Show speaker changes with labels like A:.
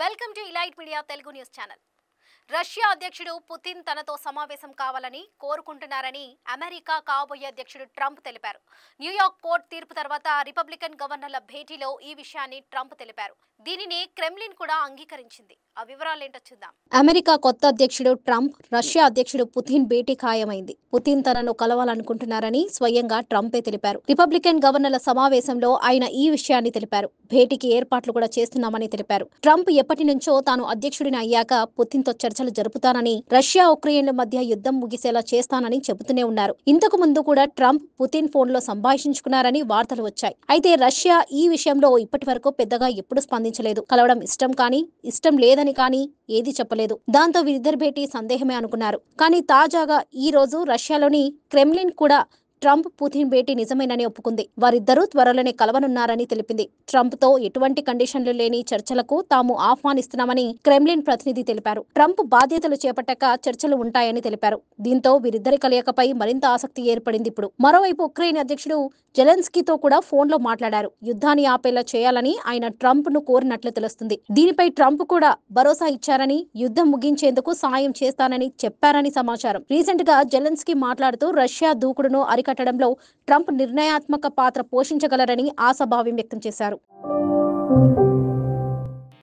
A: Welcome to elite media Telugu news channel. Russia అధ్యక్షుడు Putin తనతో సమావేశం కావాలని కోరుకుంటున్నారని అమెరికా కాబోయే అధ్యక్షుడు ట్రంప్ తెలిపారు. న్యూయార్క్ కోర్టు తీర్పు తర్వాత రిపబ్లికన్ గవర్నర్ల భేటీలో ఈ విషయాన్ని ట్రంప్ తెలిపారు. దీనిని క్రెమ్లిన్ కూడా అంగీకరించింది. ఆ వివరాలేంటో చూద్దాం. అమెరికా కొత్త అధ్యక్షుడు ట్రంప్ రష్యా అధ్యక్షుడు పుతిన్ భేటీ ఖాయమైంది. పుతిన్ తనను కలవాలనుకుంటున్నారని స్వయంగా ట్రంపే తెలిపారు. రిపబ్లికన్ గవర్నర్ల సమావేశంలో ఆయన ఈ విషయాన్ని తెలిపారు. భేటీకి ఏర్పాట్లు కూడా చేస్తున్నామని తెలిపారు. ట్రంప్ ఎప్పటి నుంచో తాను అధ్యక్షుడిని అయ్యాక పుతిన్తో చర్చలు జరుపుతానని, రష్యా ఉక్రెయిన్ల మధ్య యుద్ధం ముగిసేలా చేస్తానని చెబుతూనే ఉన్నారు. ఇంతకు ముందు కూడా ట్రంప్ పుతిన్ ఫోన్లో సంభాషించుకున్నారని వార్తలు వచ్చాయి. అయితే రష్యా ఈ విషయంలో ఇప్పటి వరకు పెద్దగా ఎప్పుడు స్పందించలేదు. కలవడం ఇష్టం కానీ, ఇష్టం లేదని కానీ ఏది చెప్పలేదు. దాంతో వీరిద్దరి భేటీ సందేహమే అనుకున్నారు. కానీ తాజాగా ఈ రోజు రష్యాలోని క్రెమ్లిన్ కూడా ట్రంప్ పుతిన్ భేటీ నిజమేనని ఒప్పుకుంది. వారిద్దరూ త్వరలోనే కలవనున్నారని తెలిపింది. ట్రంప్తో ఎటువంటి కండిషన్లు లేని చర్చలకు తాము ఆహ్వానిస్తున్నామని క్రెమ్లిన్ ప్రతినిధి తెలిపారు. ట్రంప్ బాధ్యతలు చేపట్టాక చర్చలు ఉంటాయని తెలిపారు. దీంతో వీరిద్దరి కలయికపై మరింత ఆసక్తి ఏర్పడింది. ఇప్పుడు మరోవైపు ఉక్రెయిన్ అధ్యక్షుడు జెలెన్స్కీతో కూడా ఫోన్లో మాట్లాడారు. యుద్ధాన్ని ఆపేలా చేయాలని ఆయన ట్రంప్ ను కోరినట్లు తెలుస్తుంది. దీనిపై ట్రంప్ కూడా భరోసా ఇచ్చారని, యుద్ధం ముగించేందుకు సాయం చేస్తానని చెప్పారని సమాచారం. రీసెంట్ గా జెలెన్స్కీ మాట్లాడుతూ రష్యా దూకుడును అరికట్టడంలో ట్రంప్ నిర్ణయాత్మక పాత్ర పోషించగలరని ఆశాభావం వ్యక్తం చేశారు.